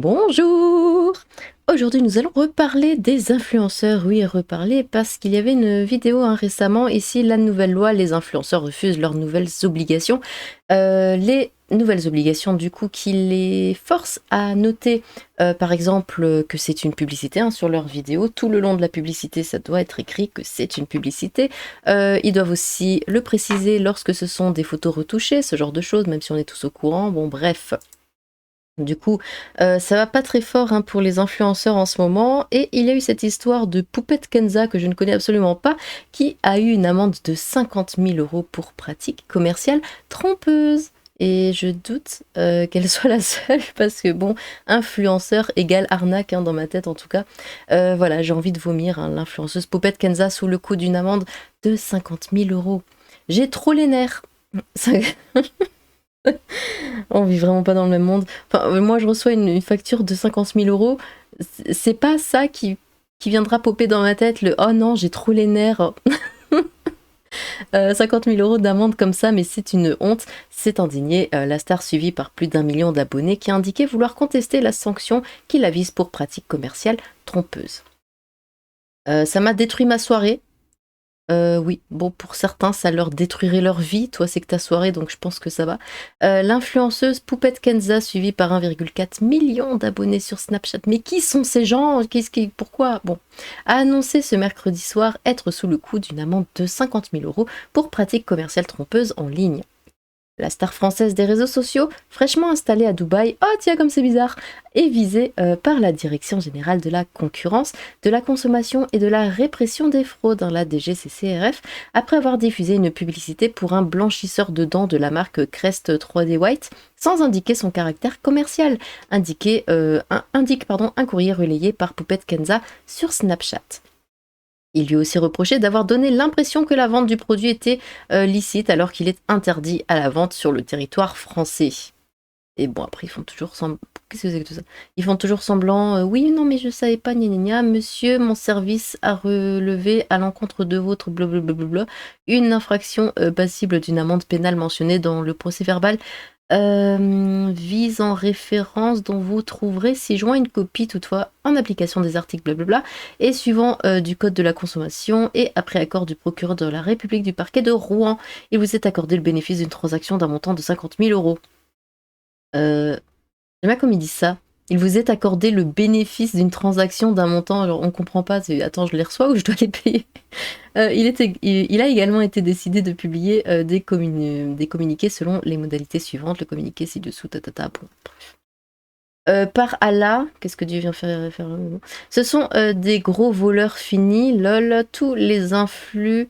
Bonjour! Aujourd'hui, nous allons reparler des influenceurs. Oui, reparler parce qu'il y avait une vidéo récemment. Ici, la nouvelle loi, les influenceurs refusent leurs nouvelles obligations. Les nouvelles obligations, du coup, qui les forcent à noter, par exemple, que c'est une publicité sur leur vidéo. Tout le long de la publicité, ça doit être écrit que c'est une publicité. Ils doivent aussi le préciser lorsque ce sont des photos retouchées, ce genre de choses, même si on est tous au courant. Bon, bref. Du coup, ça va pas très fort pour les influenceurs en ce moment. Et il y a eu cette histoire de Poupette Kenza que je ne connais absolument pas, qui a eu une amende de 50 000 € pour pratique commerciale trompeuse. Et je doute qu'elle soit la seule parce que bon, influenceur égale arnaque dans ma tête en tout cas. Voilà, j'ai envie de vomir l'influenceuse Poupette Kenza sous le coup d'une amende de 50 000 €. J'ai trop les nerfs. Ça- On vit vraiment pas dans le même monde. Enfin, moi, je reçois une facture de 50 000 €. C'est pas ça qui viendra popper dans ma tête, le oh non, j'ai trop les nerfs. 50 000 € d'amende comme ça, mais c'est une honte. C'est indigné. La star, suivie par plus d'1 million d'abonnés, qui a indiqué vouloir contester la sanction qui la vise pour pratique commerciale trompeuse. Ça m'a détruit ma soirée. Oui, bon, pour certains, ça leur détruirait leur vie. Toi, c'est que ta soirée, donc je pense que ça va. L'influenceuse Poupette Kenza, suivie par 1,4 million d'abonnés sur Snapchat. Mais qui sont ces gens? Pourquoi? Bon, a annoncé ce mercredi soir être sous le coup d'une amende de 50 000 € pour pratique commerciale trompeuse en ligne. La star française des réseaux sociaux, fraîchement installée à Dubaï, oh tiens comme c'est bizarre, est visée par la Direction générale de la concurrence, de la consommation et de la répression des fraudes, la DGCCRF, après avoir diffusé une publicité pour un blanchisseur de dents de la marque Crest 3D White, sans indiquer son caractère commercial, indique un courrier relayé par Poupette Kenza sur Snapchat. Il lui est aussi reproché d'avoir donné l'impression que la vente du produit était licite alors qu'il est interdit à la vente sur le territoire français. Et bon, après, ils font toujours semblant. Qu'est-ce que c'est que tout ça? Ils font toujours semblant. Oui, non, mais je savais pas, gna gna gna. Monsieur, mon service a relevé à l'encontre de votre blablabla une infraction passible d'une amende pénale mentionnée dans le procès verbal. Vise en référence dont vous trouverez si joint une copie toutefois en application des articles blablabla et suivant du code de la consommation et après accord du procureur de la République du parquet de Rouen. Il vous est accordé le bénéfice d'une transaction d'un montant de 50 000 €. J'aime bien comme ils disent ça. Il vous est accordé le bénéfice d'une transaction d'un montant, alors on comprend pas, attends, je les reçois ou je dois les payer? Il a également été décidé de publier des communiqués selon les modalités suivantes. Le communiqué ci-dessous, tatata, bon, bref. Par Allah, qu'est-ce que Dieu vient faire ce sont des gros voleurs finis, lol, tous les influx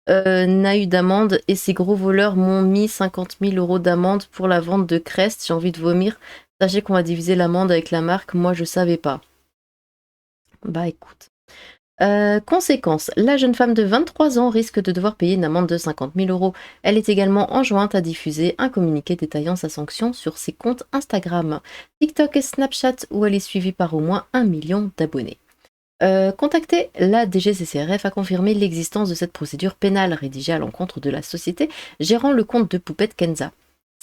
n'a eu d'amende et ces gros voleurs m'ont mis 50 000 € d'amende pour la vente de Crest. J'ai envie de vomir. Sachez qu'on va diviser l'amende avec la marque. Moi, je savais pas. Bah écoute. Conséquence, la jeune femme de 23 ans risque de devoir payer une amende de 50 000 €. Elle est également enjointe à diffuser un communiqué détaillant sa sanction sur ses comptes Instagram, TikTok et Snapchat où elle est suivie par au moins 1 million d'abonnés. Contacté, la DGCCRF a confirmé l'existence de cette procédure pénale rédigée à l'encontre de la société gérant le compte de Poupette Kenza.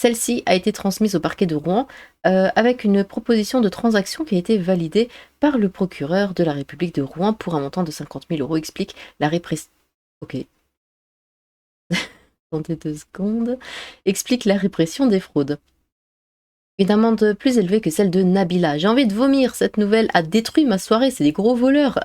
Celle-ci a été transmise au parquet de Rouen avec une proposition de transaction qui a été validée par le procureur de la République de Rouen pour un montant de 50 000 €, explique la répression. Ok. Attendez 2 secondes. Explique la répression des fraudes. Une amende plus élevée que celle de Nabila. J'ai envie de vomir, cette nouvelle a détruit ma soirée, c'est des gros voleurs.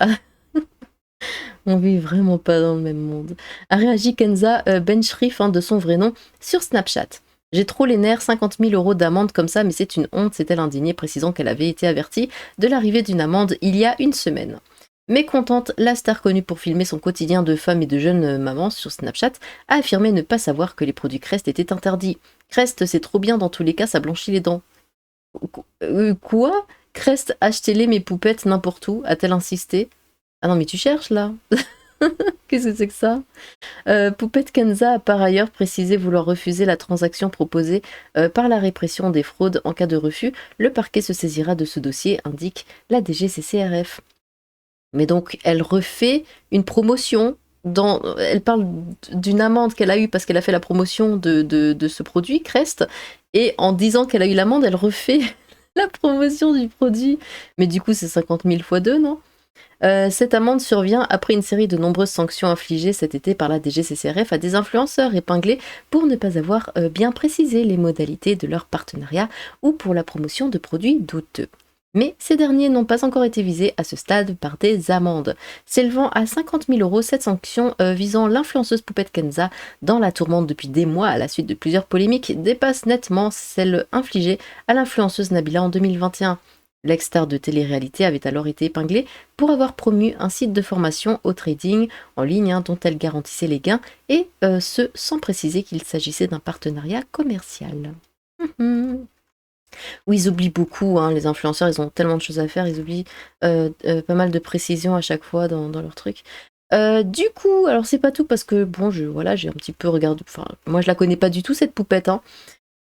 On vit vraiment pas dans le même monde. A réagi Kenza Benchrif, de son vrai nom, sur Snapchat. J'ai trop les nerfs, 50 000 € d'amende comme ça, mais c'est une honte, s'est-elle indignée, précisant qu'elle avait été avertie de l'arrivée d'une amende il y a une semaine. Mécontente, la star connue pour filmer son quotidien de femme et de jeune maman sur Snapchat a affirmé ne pas savoir que les produits Crest étaient interdits. Crest, c'est trop bien, dans tous les cas, ça blanchit les dents. Quoi? Crest, achetez-les mes poupettes n'importe où, a-t-elle insisté? Ah non, mais tu cherches là? Qu'est-ce que c'est que ça? Poupette Kenza a par ailleurs précisé vouloir refuser la transaction proposée par la répression des fraudes. En cas de refus, le parquet se saisira de ce dossier, indique la DGCCRF. Mais donc, elle refait une promotion. Elle parle d'une amende qu'elle a eue parce qu'elle a fait la promotion de ce produit, Crest. et en disant qu'elle a eu l'amende, elle refait la promotion du produit. Mais du coup, c'est 50 000 fois 2, non? Cette amende survient après une série de nombreuses sanctions infligées cet été par la DGCCRF à des influenceurs épinglés pour ne pas avoir bien précisé les modalités de leur partenariat ou pour la promotion de produits douteux. Mais ces derniers n'ont pas encore été visés à ce stade par des amendes. S'élevant à 50 000 €, cette sanction visant l'influenceuse Poupette Kenza dans la tourmente depuis des mois à la suite de plusieurs polémiques dépasse nettement celle infligée à l'influenceuse Nabila en 2021. L'ex-star de télé-réalité avait alors été épinglée pour avoir promu un site de formation au trading en ligne dont elle garantissait les gains, et ce sans préciser qu'il s'agissait d'un partenariat commercial. Oui, ils oublient beaucoup, hein, les influenceurs, ils ont tellement de choses à faire, ils oublient pas mal de précisions à chaque fois dans leur truc. Du coup, alors c'est pas tout parce que bon, voilà, j'ai un petit peu regardé, enfin, moi je la connais pas du tout cette poupette, hein.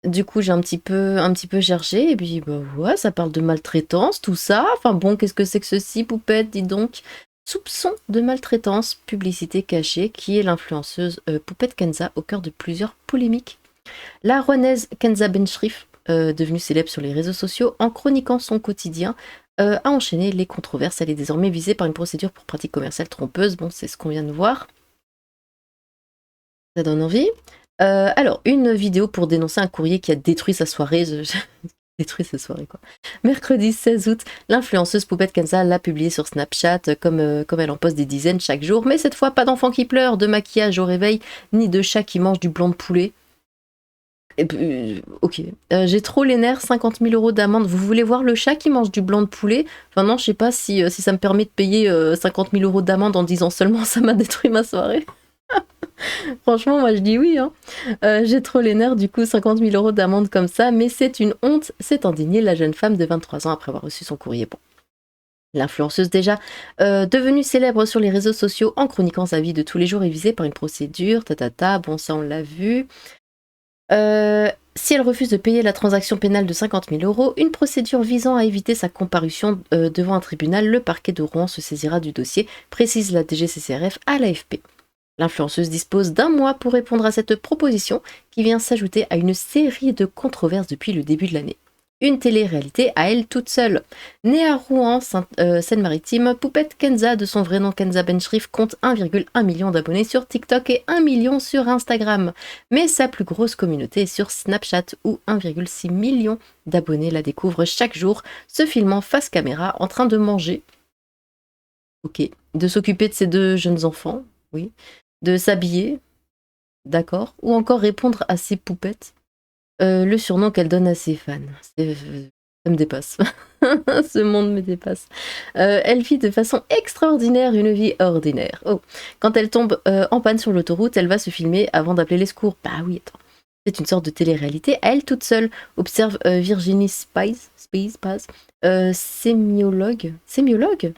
Du coup, j'ai un petit peu cherché et puis bah ouais, ça parle de maltraitance, tout ça. Enfin bon, qu'est-ce que c'est que ceci, poupette, dis donc? Soupçon de maltraitance, publicité cachée, qui est l'influenceuse Poupette Kenza au cœur de plusieurs polémiques. La Rouennaise Kenza Bencherif, devenue célèbre sur les réseaux sociaux en chroniquant son quotidien, a enchaîné les controverses. Elle est désormais visée par une procédure pour pratique commerciale trompeuse. Bon, c'est ce qu'on vient de voir. Ça donne envie. Alors, une vidéo pour dénoncer un courrier qui a détruit sa soirée. Détruit sa soirée, quoi. Mercredi 16 août, l'influenceuse Poupette Kenza l'a publié sur Snapchat, comme elle en poste des dizaines chaque jour. Mais cette fois, pas d'enfants qui pleurent, de maquillage au réveil, ni de chat qui mange du blanc de poulet. Et puis, ok. J'ai trop les nerfs, 50 000 € d'amende. Vous voulez voir le chat qui mange du blanc de poulet? Enfin non, je sais pas si ça me permet de payer 50 000 € d'amende en disant seulement ça m'a détruit ma soirée. Franchement, moi je dis oui, hein. J'ai trop les nerfs, du coup 50 000 € d'amende comme ça, mais c'est une honte, s'est indignée la jeune femme de 23 ans après avoir reçu son courrier. Bon. L'influenceuse déjà devenue célèbre sur les réseaux sociaux en chroniquant sa vie de tous les jours est visée par une procédure, bon ça on l'a vu. Si elle refuse de payer la transaction pénale de 50 000 €, une procédure visant à éviter sa comparution devant un tribunal, le parquet de Rouen se saisira du dossier, précise la DGCCRF à l'AFP. L'influenceuse dispose d'1 mois pour répondre à cette proposition qui vient s'ajouter à une série de controverses depuis le début de l'année. Une télé-réalité à elle toute seule. Née à Rouen, Seine-Maritime, Poupette Kenza, de son vrai nom Kenza Bencherif, compte 1,1 million d'abonnés sur TikTok et 1 million sur Instagram. Mais sa plus grosse communauté est sur Snapchat, où 1,6 million d'abonnés la découvrent chaque jour, se filmant face caméra en train de manger. Ok. De s'occuper de ses 2 jeunes enfants, oui. De s'habiller, d'accord, ou encore répondre à ses poupettes, le surnom qu'elle donne à ses fans. Ça me dépasse. Ce monde me dépasse. Elle vit de façon extraordinaire une vie ordinaire. Oh. Quand elle tombe en panne sur l'autoroute, elle va se filmer avant d'appeler les secours. Bah oui, attends. C'est une sorte de télé-réalité à elle toute seule, observe Virginie Spies, sémiologue,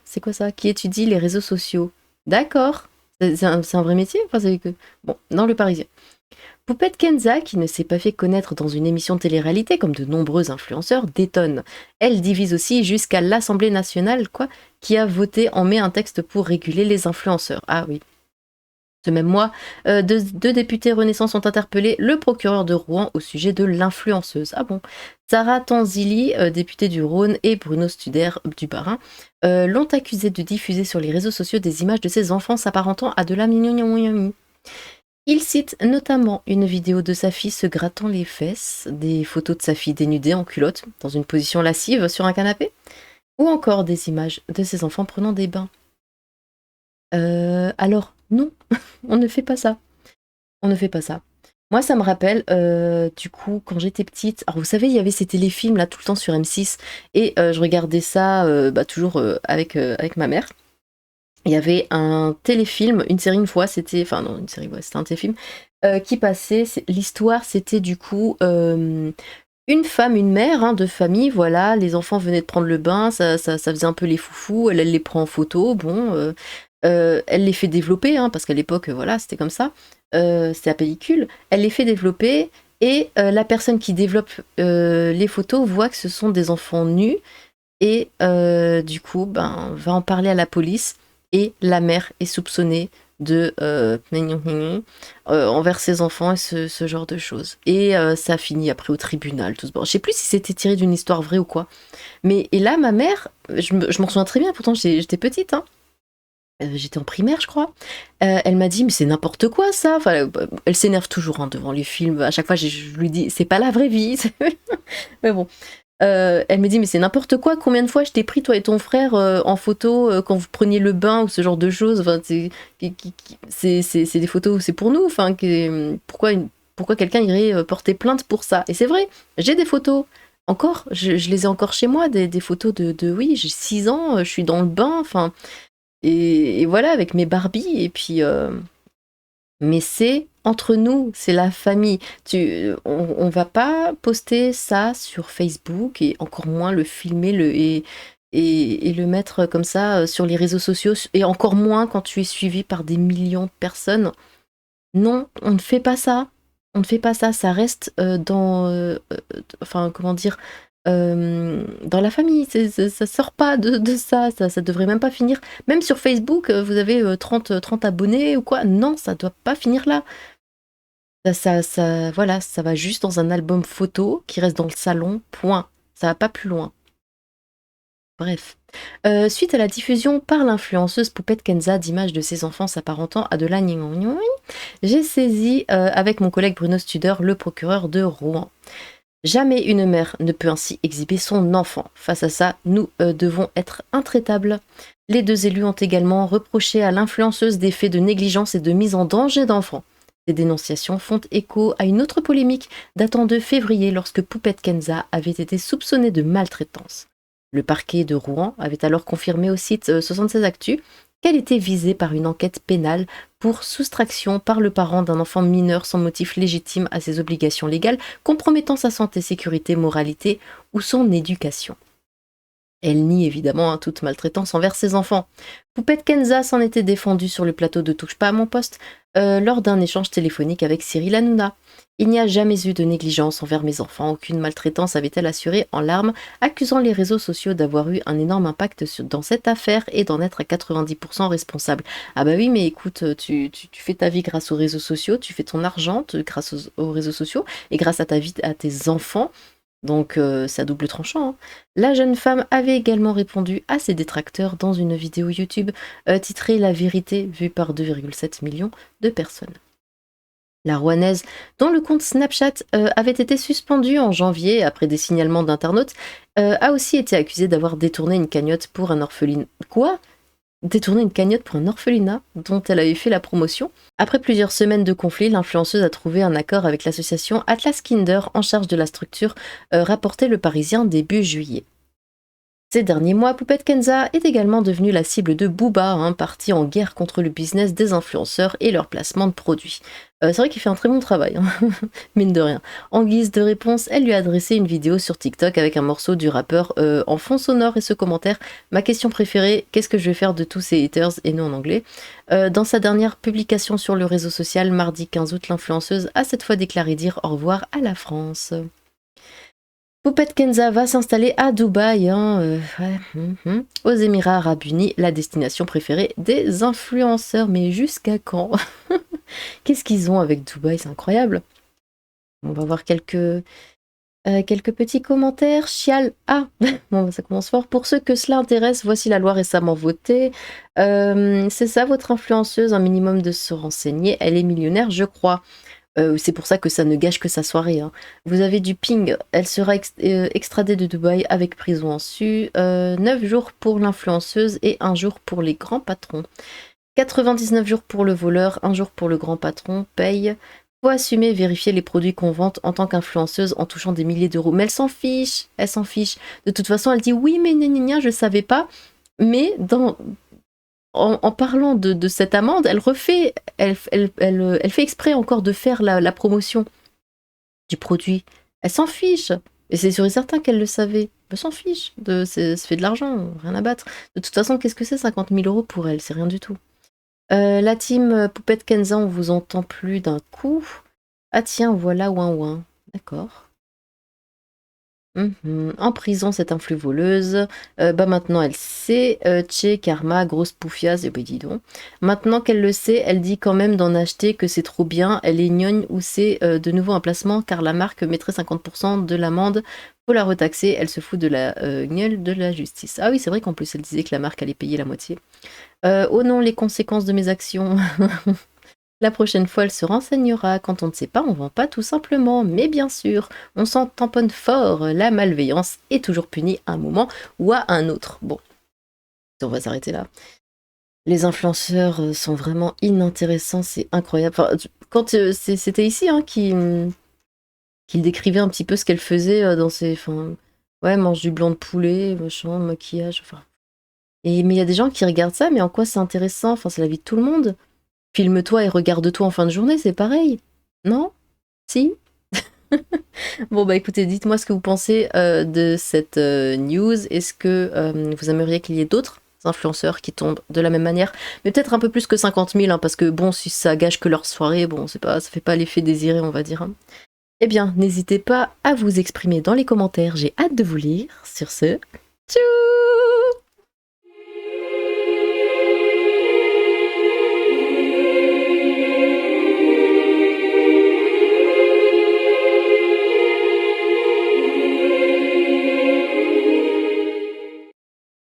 c'est quoi ça? Qui étudie les réseaux sociaux. D'accord. C'est un vrai métier? Enfin, bon, dans le Parisien. Poupette Kenza, qui ne s'est pas fait connaître dans une émission de télé-réalité comme de nombreux influenceurs, détonne. Elle divise aussi jusqu'à l'Assemblée nationale, qui a voté en mai un texte pour réguler les influenceurs. Ah oui. Ce même mois, deux députés Renaissance ont interpellé le procureur de Rouen au sujet de l'influenceuse. Ah bon? Sarah Tanzili, députée du Rhône, et Bruno Studer du Bas-Rhin l'ont accusée de diffuser sur les réseaux sociaux des images de ses enfants s'apparentant à de la mignonniami. Il cite notamment une vidéo de sa fille se grattant les fesses, des photos de sa fille dénudée en culotte, dans une position lascive sur un canapé, ou encore des images de ses enfants prenant des bains. Alors, non, on ne fait pas ça. On ne fait pas ça. Moi, ça me rappelle, du coup, quand j'étais petite, alors vous savez, il y avait ces téléfilms là tout le temps sur M6, et je regardais ça toujours avec ma mère. Il y avait un téléfilm, une série une fois, c'était un téléfilm qui passait. L'histoire, c'était du coup une femme, une mère de famille, voilà, les enfants venaient de prendre le bain, ça faisait un peu les foufous, elle les prend en photo, bon, elle les fait développer, parce qu'à l'époque, voilà, c'était comme ça, c'était à pellicule, elle les fait développer, et la personne qui développe les photos voit que ce sont des enfants nus, et du coup, va en parler à la police, et la mère est soupçonnée de envers ses enfants et ce genre de choses. Et ça a fini après au tribunal, tout ce bon. Je sais plus si c'était tiré d'une histoire vraie ou quoi. Mais et là, ma mère, je m'en souviens très bien, pourtant j'étais petite, hein. J'étais en primaire, je crois. Elle m'a dit: «Mais c'est n'importe quoi ça!» Enfin, elle s'énerve toujours, hein, devant les films. À chaque fois, je lui dis: «C'est pas la vraie vie!» Mais bon. Elle me dit: «Mais c'est n'importe quoi, combien de fois je t'ai pris toi et ton frère, en photo, quand vous preniez le bain ou ce genre de choses, enfin c'est des photos, c'est pour nous, enfin pourquoi quelqu'un irait, porter plainte pour ça?» Et c'est vrai, j'ai des photos, encore, je les ai encore chez moi, des photos de oui, j'ai 6 ans, je suis dans le bain, enfin et voilà avec mes Barbies et puis, mais c'est entre nous, c'est la famille. On va pas poster ça sur Facebook et encore moins le filmer et le mettre comme ça sur les réseaux sociaux et encore moins quand tu es suivi par des millions de personnes. Non, on ne fait pas ça. On ne fait pas ça. Ça reste enfin, comment dire, dans la famille. Ça sort pas de ça. Ça devrait même pas finir. Même sur Facebook, vous avez 30 abonnés ou quoi. Non, ça doit pas finir là. Voilà, ça va juste dans un album photo qui reste dans le salon, point. Ça va pas plus loin. Bref. Suite à la diffusion par l'influenceuse Poupette Kenza d'images de ses enfants s'apparentant à de la gnangnan, j'ai saisi avec mon collègue Bruno Studer, le procureur de Rouen. Jamais une mère ne peut ainsi exhiber son enfant. Face à ça, nous devons être intraitables. Les deux élus ont également reproché à l'influenceuse des faits de négligence et de mise en danger d'enfants. Ces dénonciations font écho à une autre polémique datant de février lorsque Poupette Kenza avait été soupçonnée de maltraitance. Le parquet de Rouen avait alors confirmé au site 76 Actu qu'elle était visée par une enquête pénale pour soustraction par le parent d'un enfant mineur sans motif légitime à ses obligations légales, compromettant sa santé, sécurité, moralité ou son éducation. Elle nie évidemment toute maltraitance envers ses enfants. Poupette Kenza s'en était défendue sur le plateau de Touche pas à mon poste lors d'un échange téléphonique avec Cyril Hanouna. Il n'y a jamais eu de négligence envers mes enfants, aucune maltraitance avait-elle assuré en larmes, accusant les réseaux sociaux d'avoir eu un énorme impact dans cette affaire et d'en être à 90% responsable. Ah bah oui, mais écoute, tu fais ta vie grâce aux réseaux sociaux, tu fais ton argent grâce aux réseaux sociaux et grâce à ta vie, à tes enfants. Donc c'est à double tranchant, hein. La jeune femme avait également répondu à ses détracteurs dans une vidéo YouTube titrée «La vérité» vue par 2,7 millions de personnes. La Rouennaise, dont le compte Snapchat avait été suspendu en janvier après des signalements d'internautes, a aussi été accusée d'avoir détourné une cagnotte pour un orphelinat. Quoi? Détourner une cagnotte pour un orphelinat dont elle avait fait la promotion. Après plusieurs semaines de conflit, l'influenceuse a trouvé un accord avec l'association Atlas Kinder en charge de la structure, rapportait Le Parisien début juillet. Ces derniers mois, Poupette Kenza est également devenue la cible de Booba, parti en guerre contre le business des influenceurs et leur placement de produits. C'est vrai qu'il fait un très bon travail, hein, mine de rien. En guise de réponse, elle lui a adressé une vidéo sur TikTok avec un morceau du rappeur en fond sonore et ce commentaire: «Ma question préférée, qu'est-ce que je vais faire de tous ces haters?» et non en anglais. Dans sa dernière publication sur le réseau social, mardi 15 août, l'influenceuse a cette fois déclaré dire au revoir à la France. Poupette Kenza va s'installer à Dubaï, aux Émirats Arabes Unis, la destination préférée des influenceurs. Mais jusqu'à quand? Qu'est-ce qu'ils ont avec Dubaï? C'est incroyable. On va voir quelques petits commentaires. Chial. Ah, bon, ça commence fort. Pour ceux que cela intéresse, voici la loi récemment votée. C'est ça votre influenceuse, un minimum de se renseigner. Elle est millionnaire, je crois. C'est pour ça que ça ne gâche que sa soirée, hein. Vous avez du ping, elle sera extradée de Dubaï avec prison en su, 9 jours pour l'influenceuse et 1 jour pour les grands patrons. 99 jours pour le voleur, 1 jour pour le grand patron, paye. Faut assumer et vérifier les produits qu'on vante en tant qu'influenceuse en touchant des milliers d'euros. Mais elle s'en fiche, elle s'en fiche. De toute façon, elle dit oui, mais gna gna gna, je savais pas. Mais en parlant de cette amende, elle fait exprès encore de faire la promotion du produit. Elle s'en fiche. Et c'est sûr et certain qu'elle le savait. Elle s'en fiche. Ça fait de l'argent, rien à battre. De toute façon, qu'est-ce que c'est 50 000 euros pour elle? C'est rien du tout. La team Poupette Kenza, on vous entend plus d'un coup. Ah tiens, voilà, ouin ouin. D'accord. En prison, cette influe voleuse. Maintenant, elle c'est Che Karma, grosse poufiasse, et ben dis donc. Maintenant qu'elle le sait, elle dit quand même d'en acheter, que c'est trop bien. Elle est gnogne ou c'est de nouveau un placement car la marque mettrait 50% de l'amende. Faut la retaxer, elle se fout de la gueule de la justice. Ah oui, c'est vrai qu'en plus elle disait que la marque allait payer la moitié. Oh non, les conséquences de mes actions. La prochaine fois, elle se renseignera. Quand on ne sait pas, on vend pas tout simplement. Mais bien sûr, on s'en tamponne fort. La malveillance est toujours punie à un moment ou à un autre. Bon, on va s'arrêter là. Les influenceurs sont vraiment inintéressants, c'est incroyable. Enfin, quand c'était ici hein, qu'il décrivait un petit peu ce qu'elle faisait dans ses... Enfin, ouais, mange du blanc de poulet, machin, maquillage, enfin... mais il y a des gens qui regardent ça, mais en quoi c'est intéressant? Enfin, c'est la vie de tout le monde. Filme-toi et regarde-toi en fin de journée, c'est pareil. Non? Si? Bon bah écoutez, dites-moi ce que vous pensez de cette news. Est-ce que vous aimeriez qu'il y ait d'autres influenceurs qui tombent de la même manière? Mais peut-être un peu plus que 50 000, hein, parce que bon, si ça gâche que leur soirée, bon, c'est pas, ça fait pas l'effet désiré, on va dire. Hein. Eh bien, n'hésitez pas à vous exprimer dans les commentaires, j'ai hâte de vous lire. Sur ce, tchou!